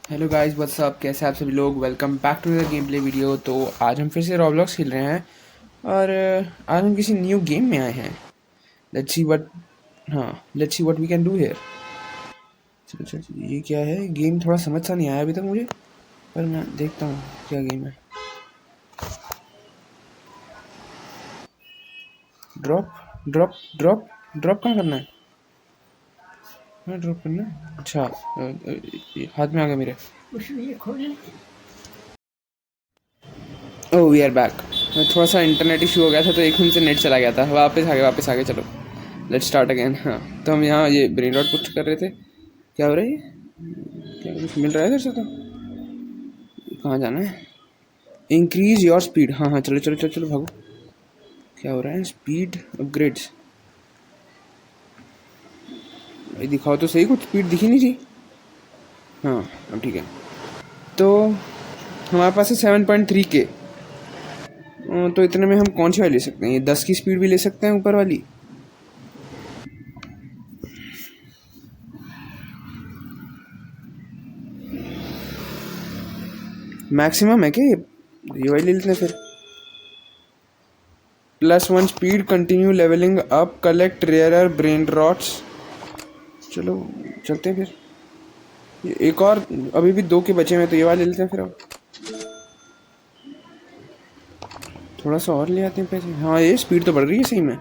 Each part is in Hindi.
हेलो गाइस, व्हाट्स अप, कैसे आप सभी लोग। Welcome back to the game play video. तो आज हम फिर से रॉब्लॉक्स खेल रहे हैं और आज हम किसी न्यू गेम में आए हैं। Let's see what let's see what we can do here. चलो चलो, ये क्या है? गेम थोड़ा समझ सा नहीं आया अभी तक मुझे, पर मैं देखता हूँ क्या गेम है। ड्रॉप ड्रॉप ड्रॉप ड्रॉप कहाँ करना है? हाँ, ड्रॉप करना है। अच्छा, हाथ में आ गया मेरे। ओह, वी आर बैक। थोड़ा सा इंटरनेट इशू हो गया था तो एक से नेट चला गया था। वापस आ गए। चलो लेट्स स्टार्ट अगेन। हाँ, तो हम यहाँ ये ब्रेन रॉट पुट कर रहे थे। क्या हो रहा है? क्या कुछ मिल रहा है इधर से? तो कहाँ जाना है? Increase your speed. हाँ हाँ, चलो चलो चलो चलो, भागो। क्या हो रहा है? Speed upgrades. भाई दिखाओ तो सही, कुछ स्पीड दिखी नहीं थी। हाँ, अब ठीक है। तो हमारे पास है 7.3K। तो इतने में हम कौन सी वाली ले सकते हैं? ये 10 की स्पीड भी ले सकते हैं, ऊपर वाली। मैक्सिमम है क्या ये वाली ले लेते हैं फिर। +1 speed, continue leveling up, collect rarer brain rots. चलो चलते हैं फिर। ये एक और अभी भी 2 के बचे हुए हैं, तो ये वाले ले लेते हैं फिर। अब थोड़ा सा और ले आते हैं पैसे। हाँ, ये स्पीड तो बढ़ रही है सही में।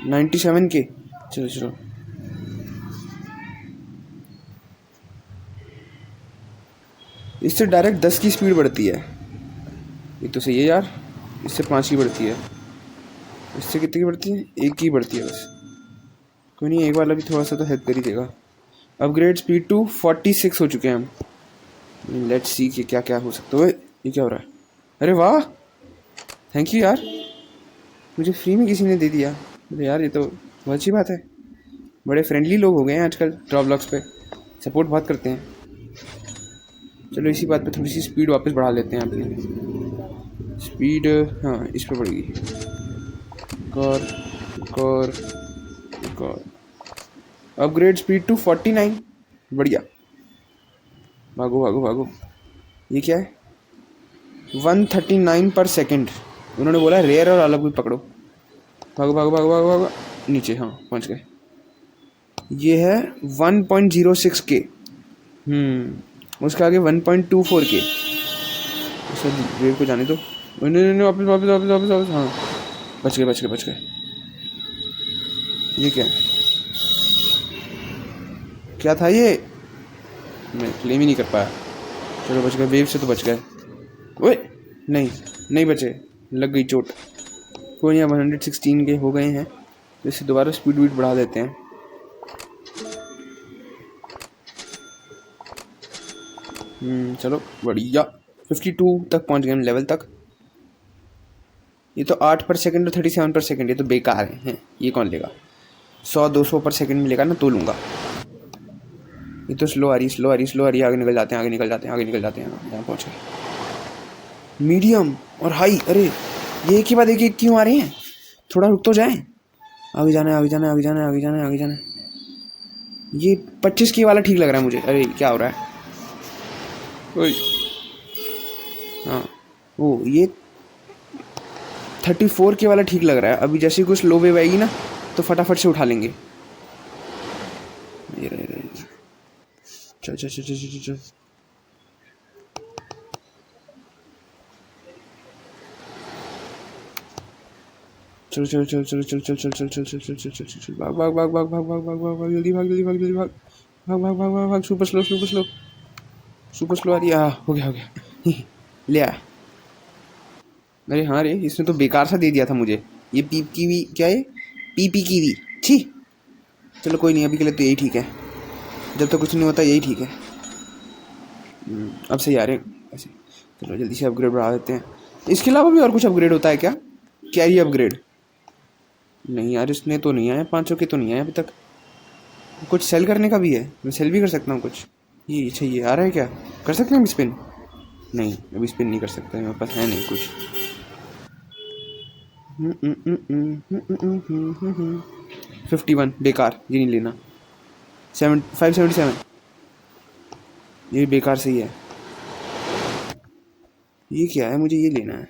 97K। चलो चलो, इससे डायरेक्ट 10 की स्पीड बढ़ती है। ये तो सही है यार। इससे 5 की बढ़ती है। इससे कितनी की बढ़ती है? 1 की बढ़ती है बस। कोई नहीं, एक वाला भी थोड़ा सा तो हेल्प कर ही देगा। अपग्रेड स्पीड टू 46 हो चुके हैं हम। लेट्स सी कि क्या क्या हो सकता है। ये क्या हो रहा है? अरे वाह, थैंक यू यार, मुझे फ्री में किसी ने दे दिया। अरे यार, ये तो बहुत अच्छी बात है। बड़े फ्रेंडली लोग हो गए हैं आजकल रॉब्लॉक्स पे, सपोर्ट बहुत करते हैं। चलो इसी बात पे थोड़ी सी स्पीड वापस बढ़ा लेते हैं अपनी स्पीड। हाँ, इस पर बढ़ेगी। कर कर कर अपग्रेड स्पीड टू 49। बढ़िया। भागो भागो भागो। ये क्या है? 139 पर सेकेंड। उन्होंने बोला रेयर और अलग भी पकड़ो। भागो भागो भागो भागो भागो नीचे। हाँ, पहुंच गए। ये है 1.06K। उसके आगे 1.24K। सर वेव को जाने दो। नहीं नहीं, वापस वापस वापस वापस वापस। हाँ, बच गए बच गए बच गए। ये क्या है? क्या था ये? मैं क्लेम ही नहीं कर पाया। चलो बच गए, वेव से तो बच गए। ओए नहीं, नहीं बचे, लग गई चोट। कोई नहीं, 116 के हो गए हैं, इससे दोबारा स्पीड वीड बढ़ा देते हैं। चलो बढ़िया। 52 तक पहुंच गए हम, लेवल तक। ये तो 8 पर सेकंड और 37 पर सेकंड, ये तो बेकार है। ये कौन लेगा? 100-200 पर सेकंड में लेगा ना तो लूँगा। ये तो स्लो आ रही स्लो आ रही। आगे निकल जाते हैं यहाँ पहुँच गए। मीडियम और हाई। अरे ये एक ही बात, एक क्यों आ रही हैं? थोड़ा रुक तो जाए। आगे जाना है। ये 25 की वाला ठीक लग रहा है मुझे। अरे क्या हो रहा है? ओए, हाँ, वो ये 34 के वाला ठीक लग रहा है। अभी जैसे कुछ लो वेव आएगी ना तो फटाफट से उठा लेंगे। ये रहे। चल चल चल चल चल चल। चल चल चल चल चल चल चल चल चल चल चल चल चल चल चल भाग भाग भाग भाग भाग भाग भाग भाग भाग जल्दी भाग जल्दी भाग जल्दी भाग भाग भाग भाग भाग भाग। सुपर स्लो आ रही है। हो गया ले आ। अरे हाँ रे, इसने तो बेकार सा दे दिया था मुझे। ये पीप कीवी क्या है? पीपी कीवी छी। चलो कोई नहीं, अभी के लिए तो यही ठीक है। जब तक कुछ नहीं होता यही ठीक है। अब सही आ रहे हैं ऐसे। चलो जल्दी से अपग्रेड बढ़ा देते हैं। इसके अलावा भी और कुछ अपग्रेड होता है क्या? Carry upgrade? नहीं यार, इसने तो नहीं आया। 500 के तो नहीं आया अभी तक। कुछ सेल करने का भी है, मैं सेल भी कर सकता हूँ कुछ। ये अच्छा, ये आ रहा है क्या? कर सकते हैं अभी स्पिन? नहीं, अभी स्पिन नहीं कर सकते, मेरे पास है नहीं कुछ। 51 बेकार, ये नहीं लेना। 577। ये बेकार सही है। ये क्या है? मुझे ये लेना है।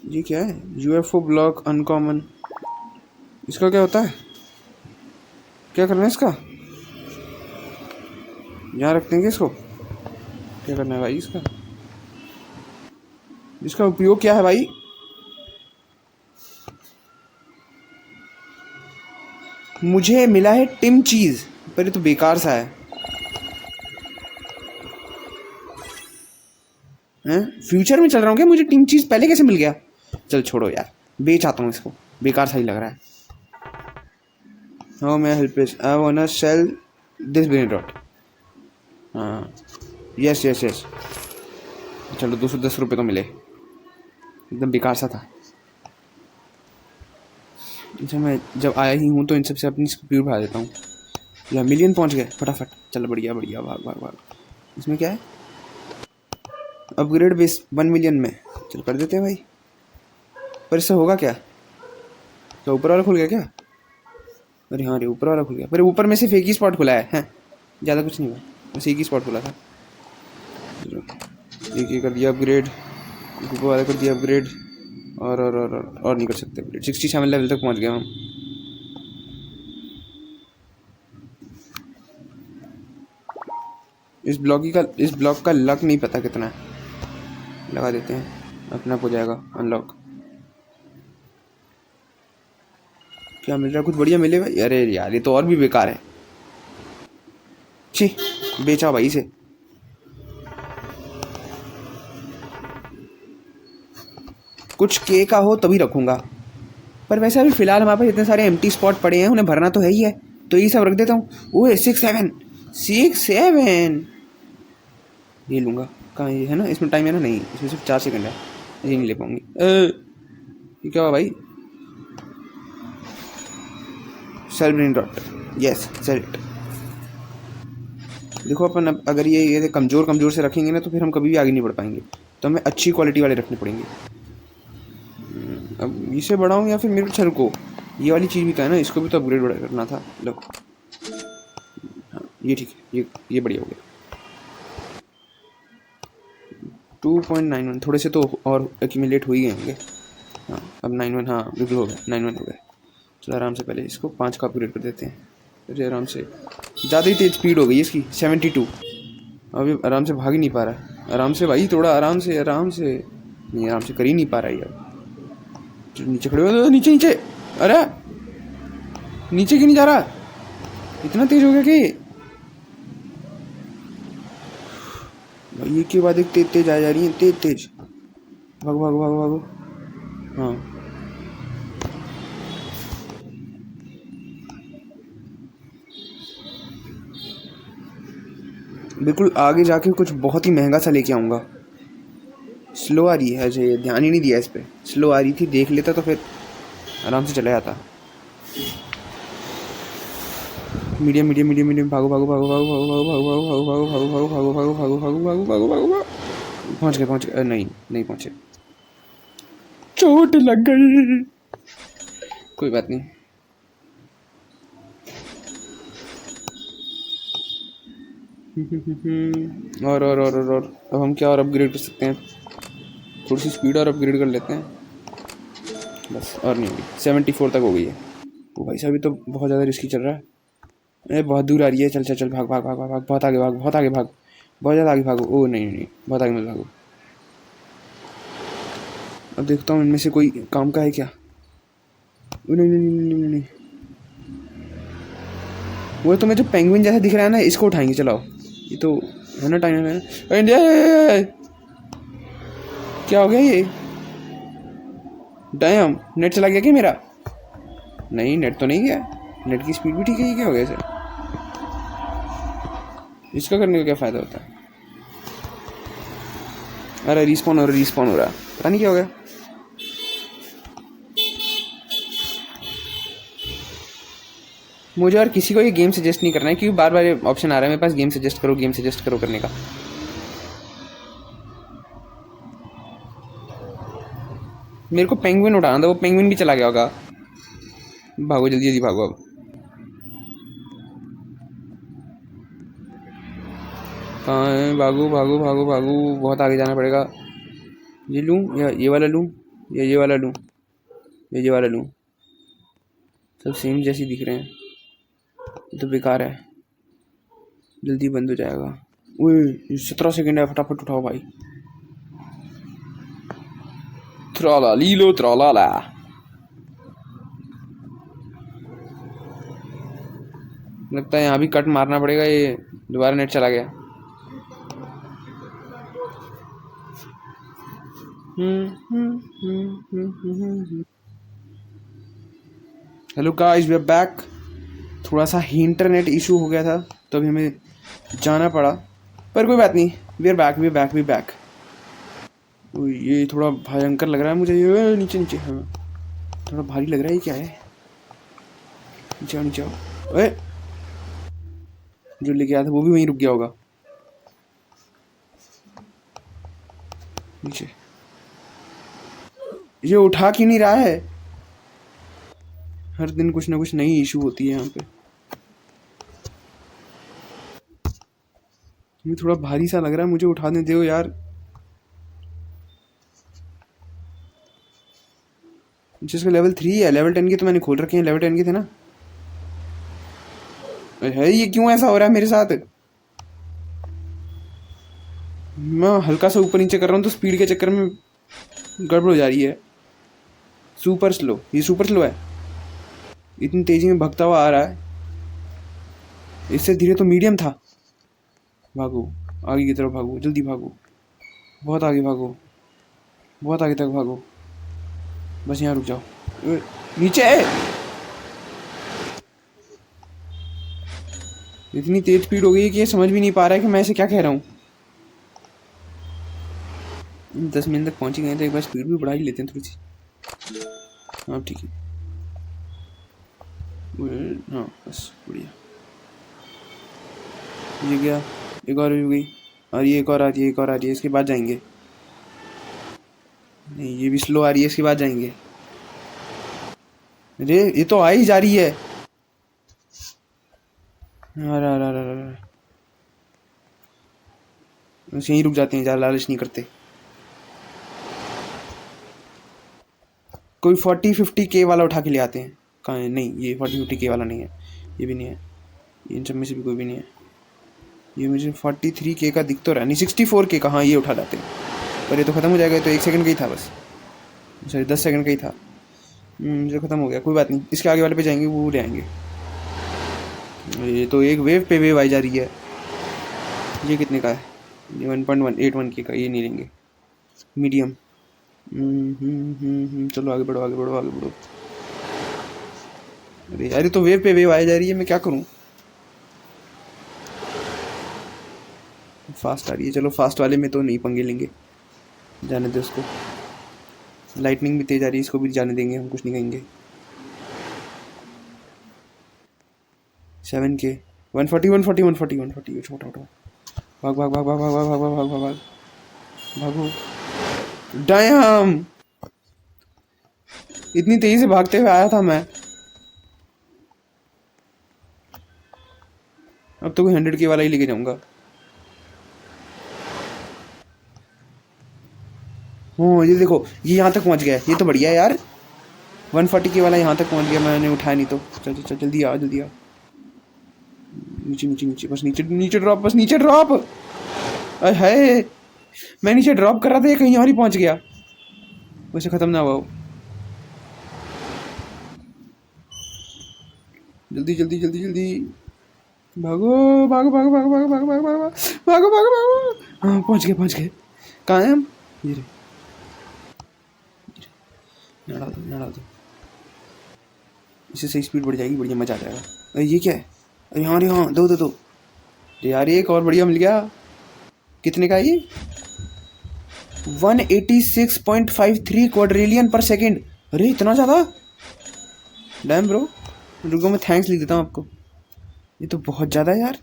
ये क्या है? UFO block uncommon. इसका क्या होता है? क्या करना है इसका? यहाँ रख देंगे इसको। क्या करना है भाई इसका? इसका उपयोग क्या है भाई? मुझे मिला है टिम चीज, पर ये तो बेकार सा है। हैं? फ्यूचर में चल रहा हूँ क्या? मुझे टिम चीज पहले कैसे मिल गया? चल छोड़ो यार, बेच आता हूँ इसको, बेकार सा ही लग रहा है। How may I help? I want sell this brain rot. हाँ, यस यस यस। चलो 210 रुपये तो मिले। एकदम बेकार सा था। अच्छा, मैं जब आया ही हूँ तो इन सबसे अपनी स्पीड बढ़ा देता हूँ। या मिलियन पहुँच गए फटाफट। चलो बढ़िया बढ़िया, भाग भाग भाग। इसमें क्या है? अपग्रेड बेस 1 मिलियन में। चल कर देते हैं भाई। पर इससे होगा क्या? तो ऊपर वाला खुल गया क्या? अरे हाँ रे, ऊपर वाला खुल गया। पर ऊपर में सिर्फ एक ही स्पॉट खुला है, हैं? ज़्यादा कुछ नहीं हुआ, बस एक ही स्पॉट खुला था। एक ही कर दिया अपग्रेड, ऊपर वाला कर दिया अपग्रेड। और नहीं कर सकते अपग्रेड। 67 लेवल तक पहुँच गया हम। इस ब्लॉक का लक नहीं पता कितना है। लगा देते हैं, अपना हो जाएगा अनलॉक। क्या मिल रहा है? कुछ बढ़िया मिले भाई? अरे यार, ये तो और भी बेकार है। छी, बेचा भाई इसे। कुछ के का हो तभी रखूंगा। पर वैसे अभी फिलहाल हमारे पास इतने सारे एम्प्टी स्पॉट पड़े हैं, उन्हें भरना तो है ही है, तो ये सब रख देता हूँ। ओए 6-7 ये लूँगा। कहाँ ये है ना? इसमें टाइम है ना? नहीं, इसमें सिर्फ 4 सेकंड है। ये नहीं ले पाऊंगी। ये क्या हुआ भाई? Sell brain rot. Yes, sell it. देखो अपन अगर ये कमज़ोर से रखेंगे ना, तो फिर हम कभी भी आगे नहीं बढ़ पाएंगे। तो हमें अच्छी क्वालिटी वाले रखने पड़ेंगे। अब इसे बढ़ाऊँ या फिर मेरे छल को? ये वाली चीज़ भी था ना, इसको भी तो अपग्रेड करना था। लो, हाँ ये ठीक है, ये बढ़िया हो गया। 2.91 थोड़े से तो और एक्यूमुलेट हो ही गए होंगे। हाँ अब 91, हाँ बिल्कुल हो गया, 91 हो गया। चलो आराम से पहले इसको 5 का अपग्रेड कर देते हैं। अरे आराम से, ज़्यादा ही तेज स्पीड हो गई इसकी 72। अभी आराम से भाग ही नहीं पा रहा है। आराम से भाई, थोड़ा आराम से नहीं, आराम से कर ही नहीं पा रहा है यार। नीचे खड़े हो, नीचे। अरे नीचे क्यों नहीं जा रहा? इतना तेज हो गया कि भाई एक के बाद एक तेज आ जा रही है, तेज। भागो। हाँ बिल्कुल, आगे जाके कुछ बहुत ही महंगा सा लेके आऊँगा। स्लो आ रही है, अजय ध्यान ही नहीं दिया इस पर। स्लो आ रही थी, देख लेता तो फिर आराम से चला जाता। मीडियम भागो। पहुंच गए। नहीं पहुंचे। चोट लग गई। कोई बात नहीं। और अब हम क्या और अपग्रेड कर सकते हैं? थोड़ी सी स्पीड और अपग्रेड कर लेते हैं बस, और नहीं होगी। 74 तक हो गई है। वो भाई साहब, तो बहुत ज़्यादा रिस्की चल रहा है। अरे बहुत दूर आ रही है। चल भाग। बहुत आगे भाग। बहुत ज़्यादा आगे भागो। ओ नहीं, बहुत आगे मत भागो। अब देखता हूँ इनमें से कोई काम का है क्या। नहीं। वो तो मैं जो पेंगुइन जैसा दिख रहा है ना, इसको उठाएंगे। चलाओ, ये तो है ना टाइम है। क्या हो गया ये? डैम, नेट चला गया क्या मेरा? नहीं, नेट तो नहीं गया। नेट की स्पीड भी ठीक है। ये क्या हो गया इसे? इसका करने का क्या फ़ायदा होता है? अरे रिस्पॉन हो रहा है। पता नहीं क्या हो गया। मुझे और किसी को ये गेम सजेस्ट नहीं करना है, क्योंकि बार बार ये ऑप्शन आ रहा है मेरे पास, गेम सजेस्ट करो करने का। मेरे को पेंगुइन उठाना था, वो पेंगुइन भी चला गया होगा। भागो जल्दी भागो अब। कहाँ है? भागो भागो भागो भागो, बहुत आगे जाना पड़ेगा। ये लूँ या ये वाला लूँ या ये वाला लूँ या ये वाला लूँ? सब सेम जैसे दिख रहे हैं, ये तो बेकार है, जल्दी बंद हो जाएगा। ओए 17 सेकंड है, फटाफट उठाओ भाई। त्राला लीलो त्राला। लगता है यहाँ भी कट मारना पड़ेगा, ये दोबारा नेट चला गया। Hello guys, we are back. थोड़ा सा इंटरनेट इशू हो गया था तो अभी हमें जाना पड़ा, पर कोई बात नहीं। We are back, we are back, we back. ये थोड़ा भयंकर लग रहा है मुझे। ये नीचे नीचे, हाँ थोड़ा भारी लग रहा है। ये क्या है? नीचे आओ, नीचे आओ। ओए, जो लेके आया था वो भी वहीं रुक गया होगा। नीचे। ये उठा क्यों नहीं रहा है? हर दिन कुछ ना कुछ नई इशू होती है यहाँ पे। ये थोड़ा भारी सा लग रहा है मुझे, उठाने दो यार। जिसका लेवल 3 है, लेवल 10 के तो मैंने खोल रखे हैं, लेवल 10 के थे ना। है ये क्यों ऐसा हो रहा है मेरे साथ? मैं हल्का सा ऊपर नीचे कर रहा हूँ तो स्पीड के चक्कर में गड़बड़ हो जा रही है। सुपर स्लो, ये सुपर स्लो है, इतनी तेजी में भगता हुआ आ रहा है। इससे धीरे तो मीडियम था। भागो आगे की तरफ, भागो जल्दी भागो, बहुत आगे भागो, बहुत आगे तक भागो। बस यहाँ रुक जाओ। नीचे है। इतनी तेज स्पीड हो गई कि ये समझ भी नहीं पा रहा है कि मैं इसे क्या कह रहा हूँ। 10 मिनट तक पहुँच गए तो एक बार स्पीड भी बढ़ा ही लेते हैं थोड़ी सी। हाँ ठीक है, हाँ बस बढ़िया। ये गया, एक और हो गई, और ये एक और आ रही है, एक और आ रही है, इसके बाद जाएंगे। नहीं ये भी स्लो आ रही है, इसके बाद जाएंगे। अरे ये तो आ ही जा रही है। अरे अरे अरे अरे, बस यहीं रुक जाते हैं, ज़्यादा लालच नहीं करते। कोई 40-50K वाला उठा के ले आते हैं। कहाँ है? नहीं ये 40-50K वाला नहीं है, ये भी नहीं है, इन सब में से भी कोई भी नहीं है। ये मुझे 43K का दिख तो रहा है, नहीं 64K का। हाँ ये उठा लाते हैं, पर ये तो ख़त्म हो जाएगा। तो 1 सेकंड का ही था बस, सॉरी 10 सेकंड का ही था। मुझे ख़त्म हो गया, कोई बात नहीं। इसके आगे वाले पे जाएंगे, वो ले आएंगे। ये तो एक वेव पे वेव आई जा रही है। ये कितने का है? ये 1.181K का, ये नहीं लेंगे, मीडियम। चलो आगे बढ़ो, आगे बढ़ो, आगे बढ़ो। अरे यार ये तो वेव पे वेव आई जा रही है, मैं क्या करूं? फास्ट आ रही है, चलो फास्ट वाले में तो नहीं पंगे लेंगे, जाने दे उसको। लाइटनिंग भी तेज आ रही है, इसको भी जाने देंगे, हम कुछ नहीं कहेंगे। 7K, 140 छोटा उठाओ। भाग भाग भाग भाग भाग भाग भाग भाग भाग भाग भागो। डैम, इतनी तेजी से भागते हुए आया था मैं। अब तो कोई 100K वाला ही लेके जाऊंगा। हो ये देखो, ये यहाँ तक पहुँच गया, ये तो बढ़िया है यार। 140K वाला यहाँ तक पहुँच गया, मैंने उठाया नहीं तो। चल चल चल जल्दी आ, जल्दी आ। नीचे नीचे नीचे, बस नीचे नीचे ड्रॉप, बस नीचे ड्रॉप। अरे मैं नीचे ड्रॉप कर रहा था, ये कहीं और ही पहुँच गया। वैसे ख़त्म ना हुआ वो। जल्दी जल्दी जल्दी जल्दी भागो भागो भागो भागो भागो भागो भागो भागो भागो भागो भागो। हाँ पहुँच गए, पहुँच गए। कहाँ हैं हम? ये रे, डाल दो, डाल दो। इससे सही स्पीड बढ़ जाएगी, बढ़िया मजा आ जाएगा। अरे ये क्या है? अरे हाँ, अरे हाँ, दो दो दो यार, एक और बढ़िया मिल गया। कितने का है ये? 186.53 क्वाड्रिलियन पर सेकेंड। अरे इतना ज़्यादा, डैम ब्रो। रुको मैं थैंक्स लिख देता हूँ आपको, ये तो बहुत ज़्यादा है यार।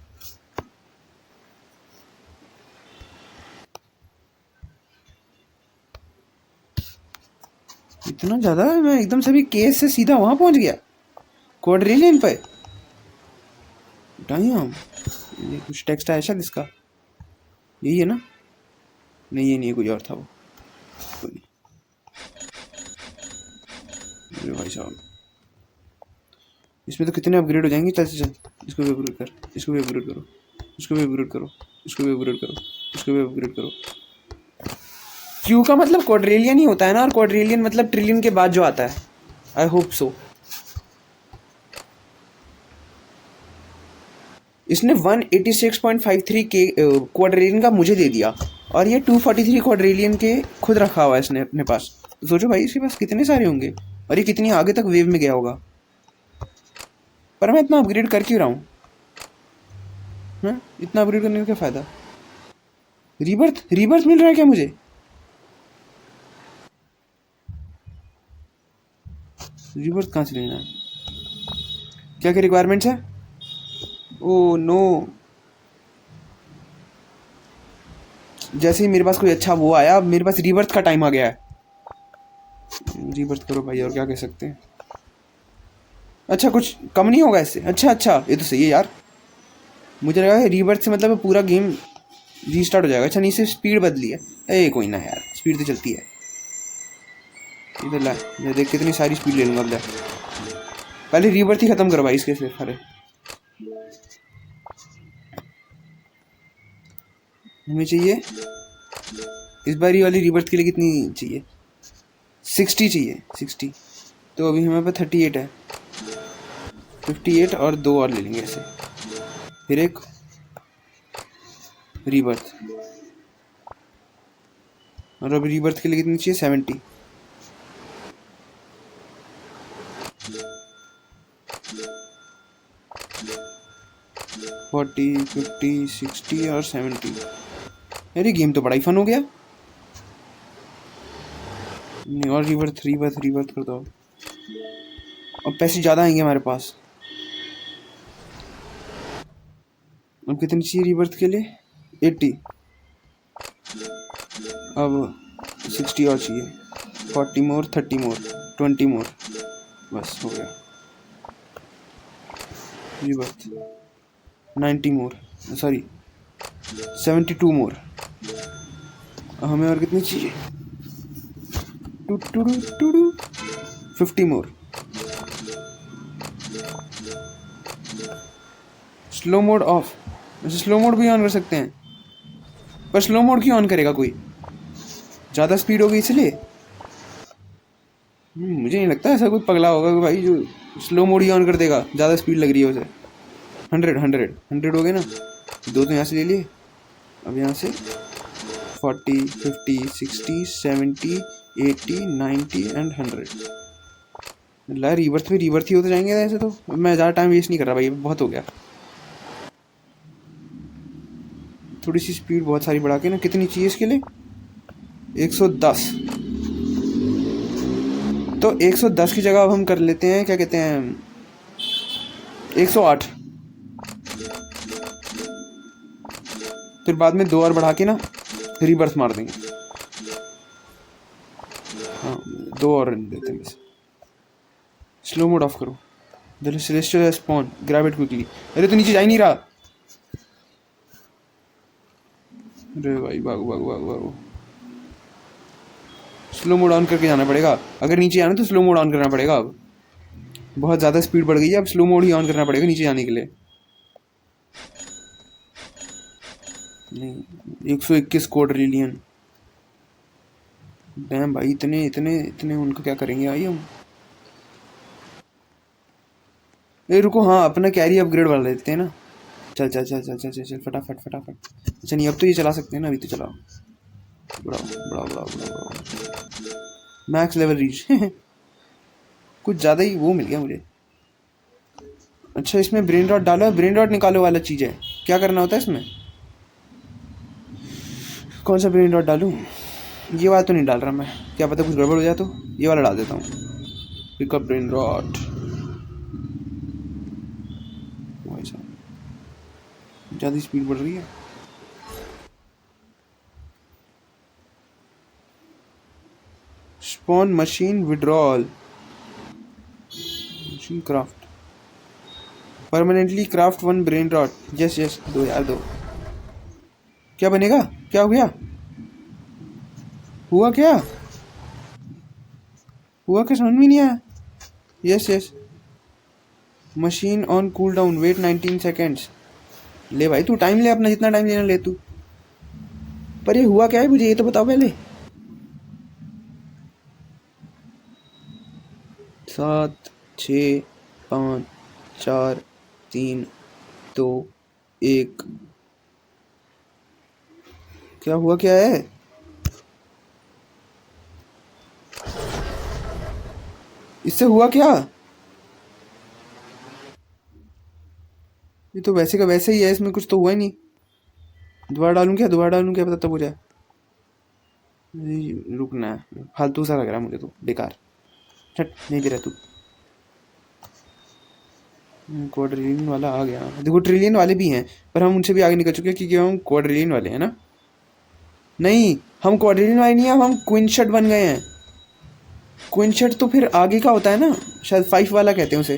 इतना ज़्यादा, मैं एकदम से भी केस से सीधा वहाँ पहुँच गया, क्वाड्रिलियन पे। ये कुछ टेक्स्ट है शायद इसका। यही है ना? नहीं ये नहीं है, कोई और था वो। कोई नहीं। अरे भाई साहब इसमें तो कितने अपग्रेड हो जाएंगे। चल चल चल, इसको भी अपग्रेड कर, इसको भी अपग्रेड करो, इसको भी अपग्रेड करो, इसको भी अपग्रेड करो, इसको भी अपग्रेड करो। क्यू का मतलब क्वाड्रिलियन ही होता है ना, और क्वाड्रिलियन मतलब ट्रिलियन के बाद जो आता है। I hope so. इसने 186.53 के क्वाड्रिलियन का मुझे दे दिया, और ये 243 क्वाड्रिलियन के खुद रखा हुआ है इसने अपने पास। तो सोचो भाई इसके पास कितने सारे होंगे, और ये कितनी आगे तक वेव में गया होगा। पर मैं इतना अपग्रेड कर क्यों रहा हूँ? इतना अपग्रेड करने का क्या फ़ायदा? रीबर्थ रीबर्थ मिल रहा है क्या मुझे? रीबर्थ कहाँ से लेना है? क्या क्या रिक्वायरमेंट्स है? ओ नो, जैसे ही मेरे पास कोई अच्छा वो आया, अब मेरे पास रीबर्थ का टाइम आ गया है। रीबर्थ करो भाई, और क्या कह सकते हैं। अच्छा कुछ कम नहीं होगा इससे? अच्छा अच्छा, ये तो सही है यार। मुझे लगा है रीबर्थ से मतलब पूरा गेम रीस्टार्ट हो जाएगा। अच्छा नहीं, सिर्फ स्पीड बदली है। ए कोई ना यार, स्पीड तो चलती है। इधर ला, मैं देख कितनी सारी स्पीड ले लूँगा। अब पहले रीबर्थ ही खत्म करो भाई इसके सिर्फ। अरे हमें चाहिए इस बार ये वाली रीबर्थ के लिए कितनी चाहिए? 60 चाहिए, 60। तो अभी हमारे पास 38 है, 58 और 2 और ले लेंगे ऐसे। फिर एक रीबर्थ, और अभी रीबर्थ के लिए कितनी चाहिए? 70। 40, 50, 60 और 70। यार ये गेम तो बड़ा ही फन हो गया। नहीं, और रीबर्थ रीबर्थ रीबर्थ कर दो। अब पैसे ज़्यादा आएंगे हमारे पास। अब कितनी चाहिए रीबर्थ के लिए? 80। अब 60 और चाहिए। 40 मोर, 30 मोर, 20 मोर, बस हो गया। Rebirth 90 more, sorry 72 more. हमें और कितनी चाहिए? 50 more. Slow mode off, slow mode भी ऑन कर सकते हैं, पर स्लो मोड क्यों ऑन करेगा कोई? ज़्यादा स्पीड होगी इसलिए? मुझे नहीं लगता ऐसा कोई पगला होगा कि भाई जो स्लो मोड ही ऑन कर देगा, ज़्यादा स्पीड लग रही है उसे। 100 हो गए ना, 2 तो यहाँ से ले लिए। अब यहाँ से 40, 50, 60, 70, 80, 90 एंड 100। ला रिवर्थ पे रिवर्थ ही होते जाएंगे ऐसे। तो मैं ज़्यादा टाइम वेस्ट नहीं कर रहा भाई, बहुत हो गया। थोड़ी सी स्पीड बहुत सारी बढ़ा के ना। कितनी चाहिए इसके लिए? 110। तो 110 की जगह अब हम कर लेते हैं, क्या कहते हैं, 108। फिर बाद में 2 और बढ़ा के ना रिबर्थ मार देंगे। हाँ 2 और देते हैं बस। स्लो मोड ऑफ करो। The celestial has spawn, grab it quickly. अरे तो नीचे जा ही नहीं रहा। अरे भाई भागो भागो भागो भागो। स्लो मोड ऑन करके जाना पड़ेगा। अगर नीचे जाना तो स्लो मोड ऑन करना पड़ेगा। अब बहुत ज़्यादा स्पीड बढ़ गई है, अब स्लो मोड ही ऑन करना पड़ेगा नीचे जाने के लिए। नहीं 121 क्वाड्रिलियन। डैम भाई, इतने इतने इतने उनका क्या करेंगे भाई हम? ए रुको, हाँ अपना कैरी अपग्रेड वाला लेते हैं ना। चल चल चल चल चल चल चल फटाफट फटाफट। अच्छा नहीं, अब तो ये चला सकते हैं ना, अभी तो चलाओ। बढ़ाओ बढ़ाओ बढ़ाओ बढ़ाओ बढ़ाओ। Max level reach. कुछ ज़्यादा ही वो मिल गया मुझे। अच्छा इसमें ब्रेन रॉट डालो, ब्रेन रॉट निकालो वाला चीज़ है। क्या करना होता है इसमें? कौन सा ब्रेन रॉट डालूँ? ये वाला तो नहीं डाल रहा मैं, क्या पता कुछ गड़बड़ हो जाए तो। ये वाला डाल देता हूँ, पिकअप ब्रेन रॉट। ज़्यादा स्पीड बढ़ रही है। Spawn machine withdrawal, machine craft, permanently craft 1 brain rot. Yes yes, दो यार दो। क्या बनेगा? क्या हो गया? हुआ क्या? हुआ क्या समझ में नहीं आया। Yes yes, machine on cool down, wait 19 seconds. ले भाई तू टाइम ले अपना, जितना टाइम लेना ले तू। पर ये हुआ क्या है मुझे ये तो बताओ पहले। 7 6 5 4 3 2 1। क्या हुआ क्या है? इससे हुआ क्या? ये तो वैसे का वैसे ही है, इसमें कुछ तो हुआ ही नहीं। दोबारा डालूं क्या? दोबारा डालूं क्या? पता तब हो जाए। रुकना है, फालतू सा लग रहा है मुझे तो, बेकार। छट, नहीं दे रहा तू। क्वाड्रिलियन वाला आ गया। देखो ट्रिलियन वाले भी हैं, पर हम उनसे भी आगे निकल चुके हैं क्योंकि हम क्वाड्रिलियन वाले हैं ना। नहीं, हम क्वाड्रिलियन वाले नहीं है, हम क्विंशट बन गए हैं। क्विंशट तो फिर आगे का होता है ना, शायद 5 वाला कहते हैं उसे।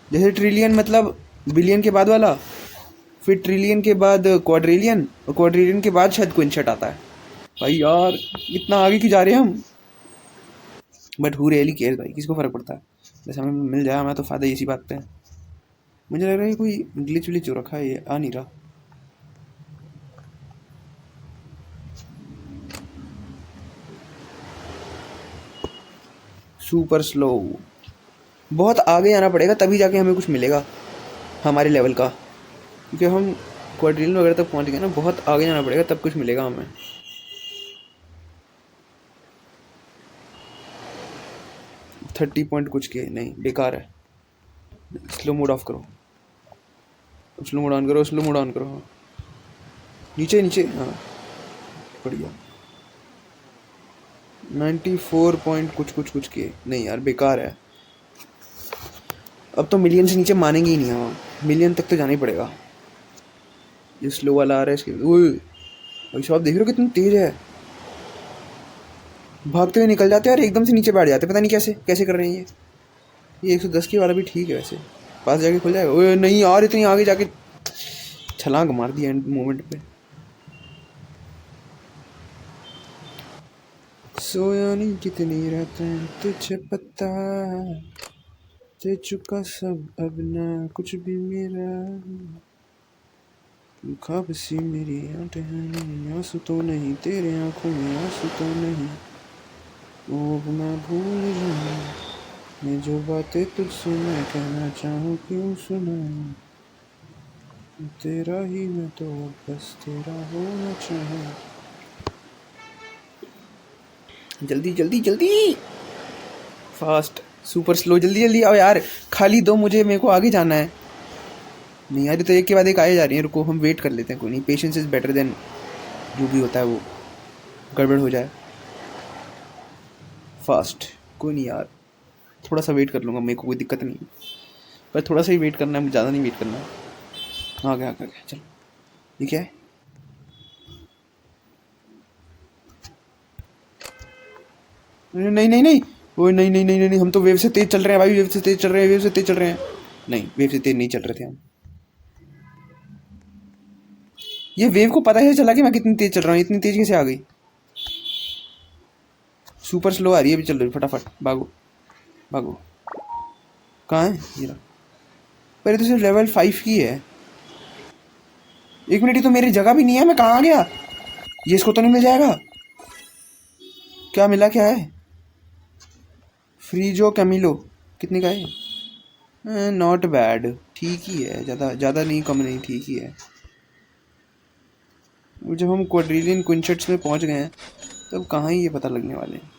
जैसे ट्रिलियन मतलब बिलियन के बाद वाला, फिर ट्रिलियन के बाद क्वाड्रिलियन, और क्वाड्रिलियन के बाद शायद क्विंशट आता है। भाई यार इतना आगे क्यों जा रहे हैं हम? बट हु रियली केयर भाई, किसको फर्क पड़ता है? जैसे हमें मिल जाए, हमें तो फायदा इसी बात पे है। मुझे लग रहा है कोई ग्लिच विलिच हो रखा है, ये आ नहीं रहा। सुपर स्लो, बहुत आगे आना पड़ेगा तभी जाके हमें कुछ मिलेगा हमारे लेवल का, क्योंकि हम क्वाड्रिलियन वगैरह तक पहुंच गए ना। बहुत आगे जाना पड़ेगा तब कुछ मिलेगा हमें। 30 पॉइंट कुछ के नहीं, बेकार है। स्लो मोड ऑफ करो, स्लो मोड ऑन करो, स्लो मोड ऑन करो। हाँ नीचे नीचे, हाँ बढ़िया। 94 पॉइंट कुछ कुछ कुछ के नहीं यार, बेकार है। अब तो मिलियन से नीचे मानेंगे ही नहीं हम, मिलियन तक तो जाना ही पड़ेगा। ये स्लो वाला आ रहा है इसके। ओए भाई साहब देख रहे हो कितनी तेज है, भागते हुए निकल जाते हैं और एकदम से नीचे बैठ जाते हैं, पता नहीं कैसे कैसे कर रहे हैं ये 110 की वाला भी ठीक है वैसे, पास जाके खुल जाएगा। ओए नहीं यार, इतनी आगे जाके छलांग मार दी एंड मोमेंट पे। सोया नहीं कितनी रातें तुझे पता, दे चुका सब अब ना कुछ भी मेरा, ख्वाब सी मेरी आंखें हैं, आंसू तो नहीं तेरे आंखों में, आंसू तो नहीं, वो अब मैं भूल जाऊं, मैं जो बातें तुझसे मैं कहना चाहूँ क्यों सुनाऊं, तेरा ही मैं तो बस तेरा होना चाहूँ। जल्दी जल्दी जल्दी, फास्ट, सुपर स्लो, जल्दी जल्दी आओ यार, खाली दो मुझे, मेरे को आगे जाना है। नहीं यार, तो एक के बाद एक आए जा रही है, रुको हम वेट कर लेते हैं, कोई नहीं, पेशेंस इज़ बेटर देन जो भी होता है वो गड़बड़ हो जाए। फास्ट, कोई नहीं यार, थोड़ा सा वेट कर लूँगा, मेरे को कोई दिक्कत नहीं, पर थोड़ा सा ही वेट करना है, मुझे ज़्यादा नहीं वेट करना है। आ गया चलो। ये क्या है? नहीं नहीं नहीं, ओए नहीं नहीं नहीं नहीं, हम तो वेव से तेज चल रहे हैं भाई, वेव से तेज चल रहे हैं, वेव से तेज चल रहे हैं। नहीं, वेव से तेज नहीं चल रहे थे हम। ये वेव को पता है चला कि मैं कितनी तेज चल रहा हूँ, इतनी तेज कैसे आ गई? सुपर स्लो आ रही है, अभी चल रही, फटाफट भागो भागो। कहाँ है ये रहा। पर ये तो सिर्फ लेवल 5 की है। एक मिनट, ये तो मेरी जगह भी नहीं है, मैं कहाँ आ गया? ये इसको तो नहीं मिल जाएगा? क्या मिला, क्या है? फ्रीजो कैमिलो, कितने का है? नॉट बैड, ठीक ही है, ज़्यादा ज़्यादा नहीं कम नहीं, ठीक ही है। जब हम क्वाड्रिलियन क्विंशट्स में पहुंच गए हैं तब कहाँ ही ये पता लगने वाले हैं।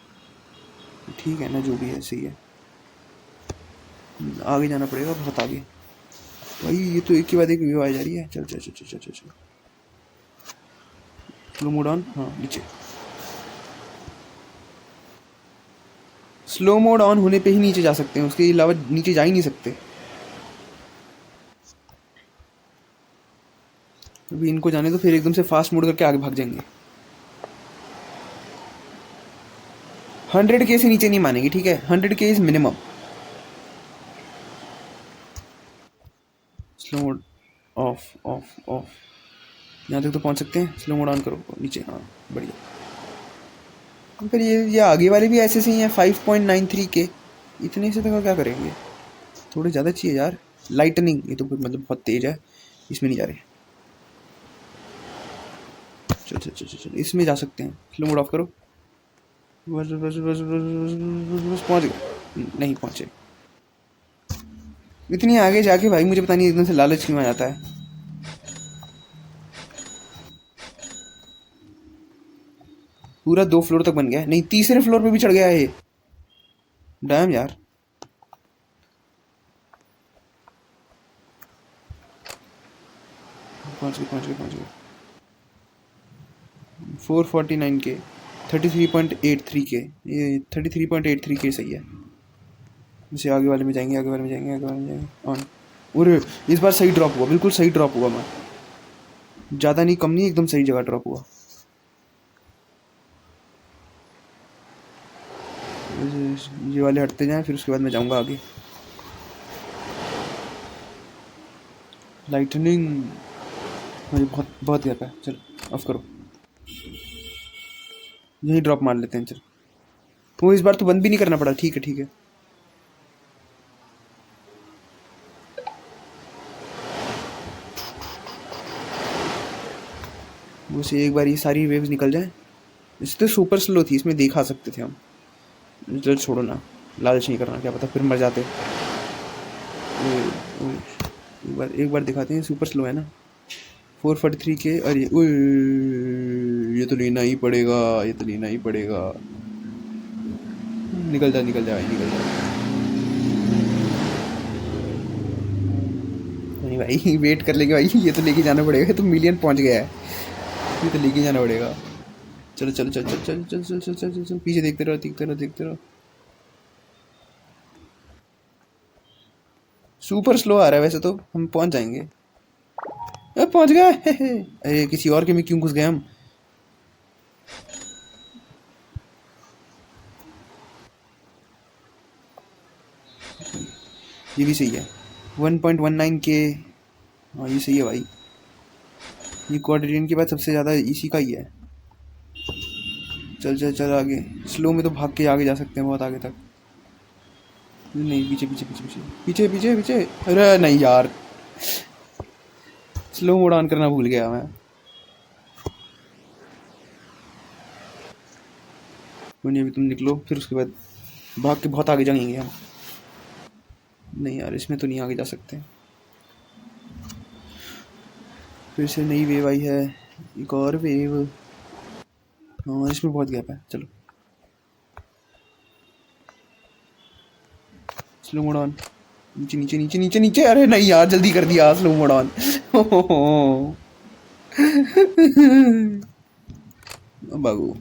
ठीक है ना, जो भी है सही है, आगे जाना पड़ेगा बहुत आगे। भाई ये तो एक के बाद एक व्यू आ जा रही है। चल चल चल चल चल चल, स्लो मोड ऑन, हाँ नीचे। स्लो मोड ऑन होने पे ही नीचे जा सकते हैं, उसके अलावा नीचे जा ही नहीं सकते। अभी इनको जाने तो फिर एकदम से फास्ट मोड करके आगे भाग जाएंगे। 100K से नीचे नहीं मानेंगे, ठीक है? 100K is minimum. Slow mode of of of. यहाँ तक तो पहुँच सकते हैं। स्लो मोड ऑन करो नीचे, हाँ बढ़िया। फिर ये आगे वाले भी ऐसे से ही हैं 5.93 के, इतने से तो क्या करेंगे, थोड़े ज़्यादा चाहिए यार। लाइटनिंग, ये तो मतलब बहुत तेज़ है, इसमें नहीं जा रहे। चल चल चल चल, इसमें जा सकते हैं। स्लो मोड ऑफ करो, बस बस बस बस बस पहुँच गए, नहीं पहुँचे। इतनी आगे जाके भाई मुझे पता नहीं एकदम से लालच क्यों आ जाता है। पूरा 2 फ्लोर तक बन गया है, नहीं 3रे फ्लोर पे भी चढ़ गया है ये, डैम यार। पहुँच गए 449 के, 33.83 के, ये 33.83 के सही है। इसे आगे वाले में जाएंगे, आगे वाले में जाएंगे ऑन। और इस बार सही ड्रॉप हुआ, बिल्कुल सही ड्रॉप हुआ। मैं ज़्यादा नहीं कम नहीं, एकदम सही जगह ड्रॉप हुआ। ये वाले हटते जाएं, फिर उसके बाद मैं जाऊंगा आगे। लाइटनिंग मुझे बहुत बहुत गैप है, चल ऑफ करो, यही ड्रॉप मार लेते हैं। चल वो इस बार तो बंद भी नहीं करना पड़ा, ठीक है ठीक है। वो से एक बार ये सारी वेव्स निकल जाए। इससे तो सुपर स्लो थी, इसमें देखा सकते थे हम। चल छोड़ो ना, लालच नहीं करना, क्या पता फिर मर जाते। एक बार दिखाते हैं, सुपर स्लो है ना 443 के। अरे ये तो लेना ही पड़ेगा, ये तो लेना ही पड़ेगा। निकल जा निकल जा भाई, निकल जा। नहीं भाई वेट कर लेंगे भाई, ये तो लेके जाना पड़ेगा, तो मिलियन पहुंच गया है, ये तो लेके जाना पड़ेगा। चलो चलो चल चल चल चल चल चल चल चल, पीछे देखते रहो देखते रहो देखते रहो। सुपर स्लो आ रहा है, वैसे तो हम पहुंच जाएंगे। पहुंच गए। अरे किसी और के में क्यों घुस गए हम। ये भी सही है 1.19 के, हाँ ये सही है भाई। ये क्वाड्रेटियन के बाद सबसे ज़्यादा इसी का ही है। चल चल चल आगे, स्लो में तो भाग के आगे जा सकते हैं बहुत आगे तक। नहीं पीछे पीछे पीछे पीछे पीछे पीछे पीछे, अरे नहीं यार, स्लो मोड ऑन करना भूल गया मैं। नहीं अभी तुम निकलो, फिर उसके बाद भाग के बहुत आगे जाएंगे हम। नहीं यार इसमें तो नहीं आगे जा सकते। फिर से नई वेव आई है, एक और वेव। हाँ इसमें बहुत गैप है, चलो स्लो मोड ऑन। नीचे नीचे नीचे नीचे नीचे, अरे नहीं यार जल्दी कर दिया, स्लो मोड ऑन। बागू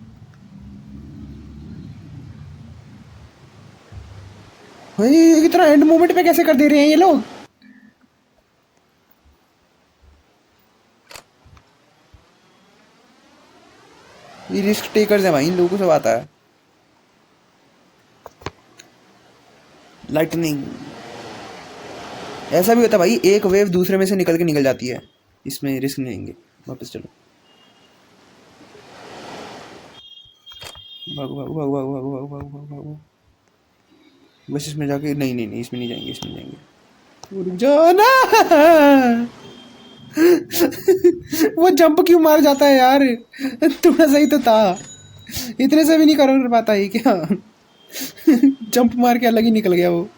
भाई, कितना एंड मोमेंट पे कैसे कर दे रहे हैं ये लोग। ये रिस्क टेकर्स हैं भाई, इन लोगों को सब आता है। लाइटनिंग ऐसा भी होता है भाई, एक वेव दूसरे में से निकल के निकल जाती है, इसमें रिस्क नहीं लेंगे। वापस चलो, भागो भागो भागो भागो भागो भागो भागो भागो भागो। बस इसमें जाके, नहीं नहीं नहीं इसमें नहीं जाएंगे, इसमें जाएंगे। रुक जाओ ना। वो जंप क्यों मार जाता है यार, थोड़ा सही तो था, इतने से भी नहीं कर पाता है क्या। जंप मार के अलग ही निकल गया वो।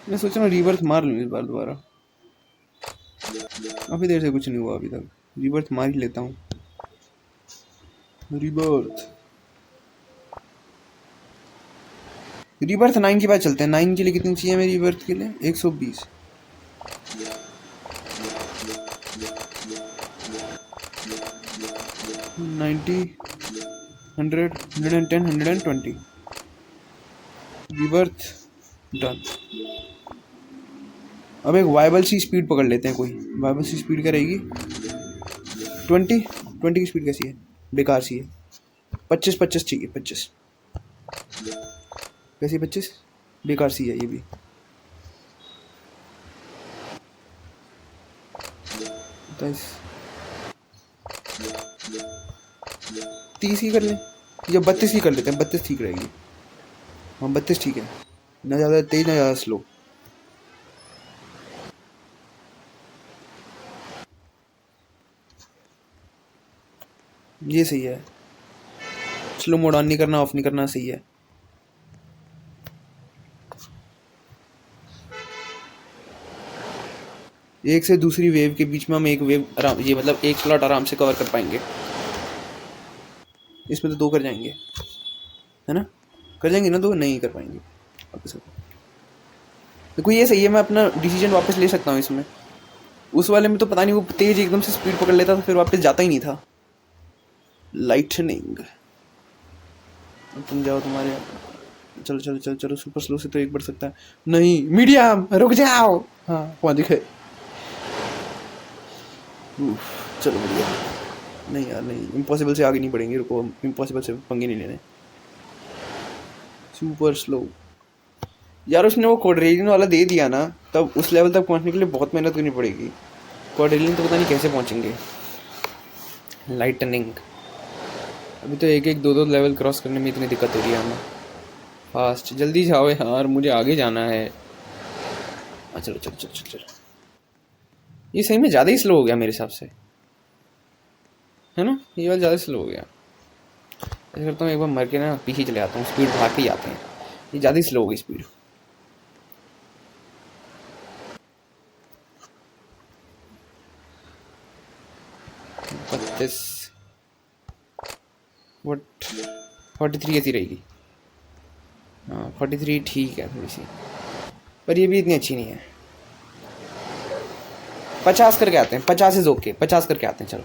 मैं सोच रहा हूँ रीबर्थ मार लूँ इस बार दोबारा। काफी देर से कुछ नहीं हुआ अभी तक, रीबर्थ मार ही लेता हूँ। रीबर्थ 9 के बाद चलते हैं। 9 के लिए कितनी चाहिए हमें रीबर्थ के लिए? 120। Ninety 100 110 120 rebirth done. अब एक वायबल सी स्पीड पकड़ लेते हैं, कोई वायबल सी स्पीड क्या रहेगी? 20 की स्पीड कैसी है? बेकार सी है। 25 चाहिए, 25। कैसी 25? बेकार सी है ये भी। 27 30 की कर लें या 32 की कर लेते हैं। 32 ठीक रहेगी। हाँ 32 ठीक है, ना ज़्यादा तेज ना ज़्यादा स्लो। ये सही है। स्लो मोड ऑन नहीं करना, ऑफ नहीं करना, सही है। एक से दूसरी वेव के बीच में हम एक वेव आराम, ये मतलब एक स्लॉट आराम से कवर कर पाएंगे। इसमें तो 2 कर जाएंगे, है ना? कर जाएंगे ना 2? नहीं कर पाएंगे वापस। देखो ये सही है, मैं अपना डिसीजन वापस ले सकता हूँ इसमें। उस वाले में तो पता नहीं वो तेज एकदम से स्पीड पकड़ लेता था, फिर वापस जाता ही नहीं था। लाइटनिंग। तुम जाओ तुम्हारे। चलो चलो चलो चलो, सुपर स्लो से तो एक बढ़ सकता है। नहीं मीडियम, रुक जाओ। हाँ वहाँ दिखे। चलो बढ़िया। नहीं यार नहीं, इम्पॉसिबल से आगे नहीं बढ़ेंगे, रुको। इम्पॉसिबल से पंगे नहीं लेने। सुपर स्लो यार, उसने वो क्वाड्रेलियन वाला दे दिया ना, तब उस लेवल तक पहुंचने के लिए बहुत मेहनत करनी पड़ेगी। क्वाड्रेलियन तो पता नहीं कैसे पहुंचेंगे। लाइटनिंग। अभी तो एक एक 2 लेवल क्रॉस करने में इतनी दिक्कत हो रही है हमें। फास्ट, जल्दी जाओ यार, मुझे आगे जाना है। चलो चलो चलो चलो चलो। ये सही में ज़्यादा ही स्लो हो गया मेरे हिसाब से, है ना? ये वाला ज़्यादा स्लो हो गया। ऐसा करता हूँ एक बार मर के ना पीछे चले आता हूँ, स्पीड भाग के ही आते हैं। ये ज़्यादा ही स्लो हो गई स्पीड। वट 43 कैसी रहेगी? हाँ 43 ठीक है थोड़ी सी, पर ये भी इतनी अच्छी नहीं है। 50 करके आते हैं। 50 इज ओके, 50 करके आते हैं। चलो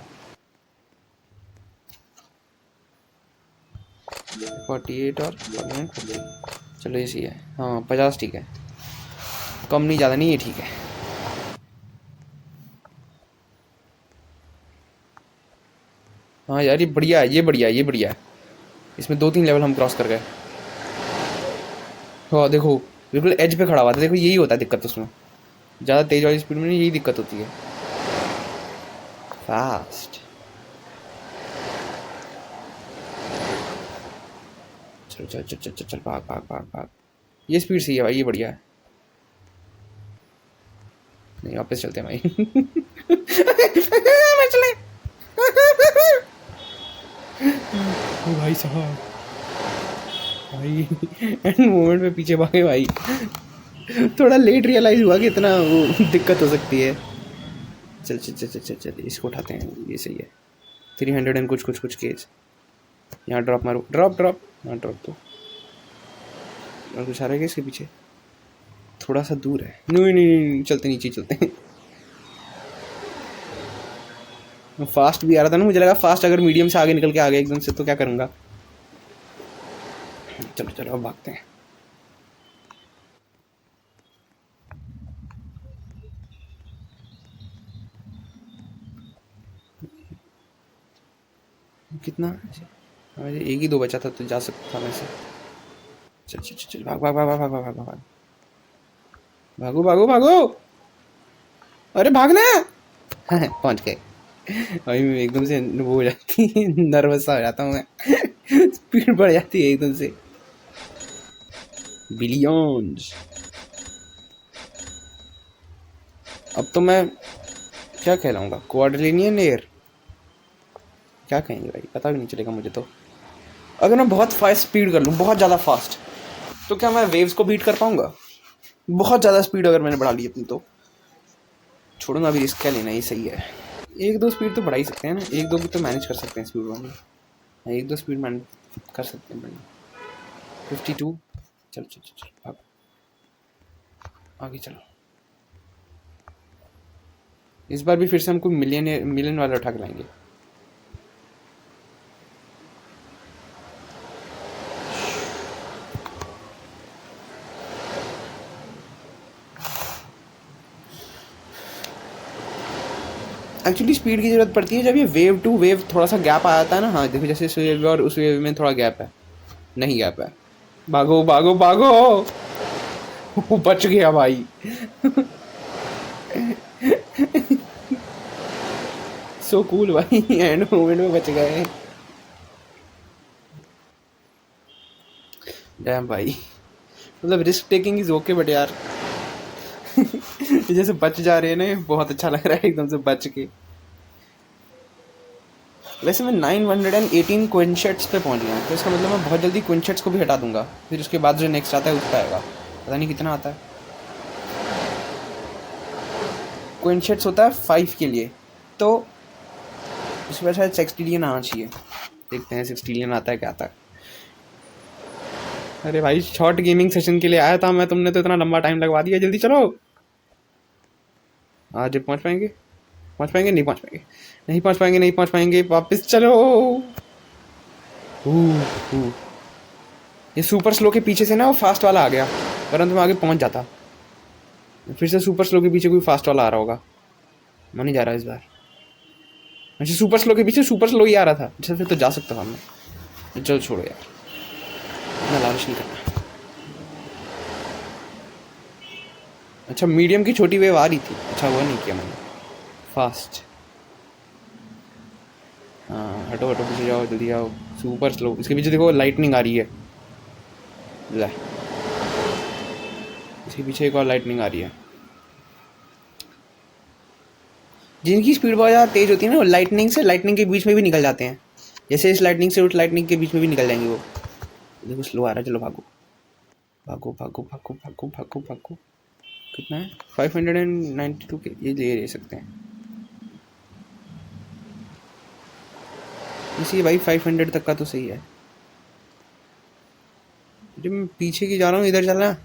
48 और 49। चलो ये सही है। हाँ 50 ठीक है, कम नहीं ज़्यादा नहीं, ये ठीक है। हाँ यार ये बढ़िया है, ये बढ़िया है, ये बढ़िया है। इसमें 2-3 लेवल हम क्रॉस कर गए। हाँ देखो बिल्कुल एज पे खड़ा हुआ था। देखो यही होता है दिक्कत उसमें, ज़्यादा तेज वाली स्पीड में नहीं, यही दिक्कत होती है। फास्ट। चल चल चल चल चल चल, भाग भाग भाग भाग। ये स्पीड सही है भाई, ये बढ़िया है। नहीं वापस चलते हैं भाई। मछली। भाई साहब, भाई एंड मोमेंट में पीछे भागे भाई। थोड़ा लेट रियलाइज हुआ कि इतना वो दिक्कत हो सकती है। चल चल चल चल चल चल, इसको उठाते हैं, ये सही है। 300 एंड कुछ कुछ कुछ केज। यहाँ ड्रॉप मारो, ड्रॉप ड्रॉप। हाँ ड्रॉप तो। और कुछ आ रहा है क्या इसके पीछे? थोड़ा सा दूर है। नहीं नहीं नहीं, चलते नीचे चलते हैं। फास्ट भी आ रहा था ना, मुझे लगा फास्ट अगर मीडियम से आगे निकल के आ गया एकदम से तो क्या करूँगा। चलो चलो अब भागते हैं। कितना? अरे एक ही 2 बचा था तो जा सकता था वैसे। चल चल चल, भाग भाग भाग भाग भाग भाग भाग। भागो भागो भागो, अरे भागना। पहुंच गए भाई। मैं एकदम से वो हो जाती है, नर्वस सा हो जाता हूँ मैं। स्पीड बढ़ जाती है एकदम से। बिलियंस। अब तो मैं क्या कहलाऊंगा? क्वाड्रेलियन एयर क्या कहेंगे भाई, पता भी नहीं चलेगा मुझे तो। अगर मैं बहुत फास्ट स्पीड कर लूँ, बहुत ज़्यादा फास्ट, तो क्या मैं वेव्स को बीट कर पाऊंगा? बहुत ज़्यादा स्पीड अगर मैंने बढ़ा ली अपनी तो छोड़ूंगा, अभी रिस्क क्या लेना, ये सही है। 1-2 स्पीड तो बढ़ा ही सकते हैं ना, 1-2 की तो मैनेज कर सकते हैं स्पीड वाली। 1-2 स्पीड मैनेज कर सकते हैं बढ़िया। 52। चल चल चल चल भाग, आगे चलो। इस बार भी फिर से हमको मिलियन वाला उठा के लाएंगे। एक्चुअली स्पीड की जरूरत पड़ती है जब ये वेव टू वेव थोड़ा सा गैप आ जाता है ना। हाँ देखो जैसे इस वेव और उस वेव में थोड़ा गैप है, नहीं गैप है, भागो भागो भागो। वो बच गया भाई। सो कूल भाई, एंड मोमेंट में बच गए। डैम भाई, मतलब risk taking is okay but यार जैसे बच जा रहे हैं ना, बहुत अच्छा लग रहा है एकदम से बच के। वैसे मैं 918 क्विंशेट्स पे पहुंच गया हूँ, तो इसका मतलब मैं बहुत जल्दी क्विंशेट्स को भी हटा दूंगा। फिर उसके बाद जो नेक्स्ट आता है उस पर आएगा, पता नहीं कितना आता है। क्विंशेट्स होता है 5 के लिए, तो उसमें शायद सेक्सटिलियन आना चाहिए। देखते हैं सेक्सटिलियन आता है क्या आता है। अरे भाई, शॉर्ट गेमिंग सेशन के लिए आया था मैं, तुमने तो इतना लंबा टाइम लगवा दिया। जल्दी चलो। आज पहुंच पाएंगे? पहुंच पाएंगे? नहीं पहुंच पाएंगे, नहीं पहुंच पाएंगे, नहीं पहुंच पाएंगे। वापस चलो। ये सुपर स्लो के पीछे से ना वो फास्ट वाला आ गया, वरना तुम आगे पहुंच जाता। फिर से सुपर स्लो के पीछे कोई फास्ट वाला आ रहा होगा। मैं नहीं जा रहा इस बार। अच्छा, सुपर स्लो के पीछे सुपर स्लो ही आ रहा था। अच्छा, फिर तो जा सकता था मैं। चलो छोड़ो यार, इतना लालच नहीं करना। अच्छा, मीडियम की छोटी वेव आ रही थी। अच्छा, वो नहीं किया मैंने। फास्ट। हाँ, हटो हटो, पीछे जाओ, जल्दी आओ। सुपर स्लो, इसके पीछे देखो लाइटनिंग आ रही है। ले, इसके पीछे एक और लाइटनिंग आ रही है। जिनकी स्पीड बहुत ज़्यादा तेज होती है ना, वो लाइटनिंग से लाइटनिंग के बीच में भी निकल जाते हैं। जैसे इस लाइटनिंग से उस लाइटनिंग के बीच में भी निकल जाएंगे वो। देखो स्लो आ रहा है, चलो भागो भागो भागो भागो भागो भागो भागो। कितना है? 592 के ये ले सकते हैं इसी भाई। 500 तक का तो सही है। जब मैं पीछे की जा रहा हूँ, इधर चलना।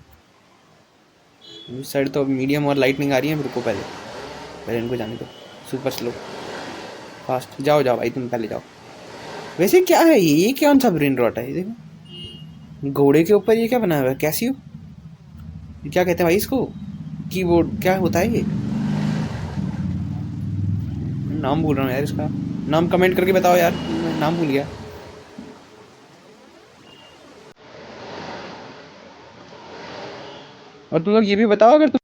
इस साइड तो मीडियम और लाइटनिंग आ रही है। रुको, पहले पहले इनको जाने दो। Super slow, fast. जाओ जाओ भाई, तुम पहले जाओ। वैसे क्या है ये कौन सा ब्रेन रॉट है? ये देखो, घोड़े के ऊपर ये क्या बना हुआ है? कैसियो? ये क्या कहते हैं भाई इसको? कीबोर्ड क्या होता है ये? नाम भूल रहा हूँ यार इसका। नाम कमेंट करके बताओ यार, मैं नाम भूल गया। और तुम लोग ये भी बताओ अगर तुम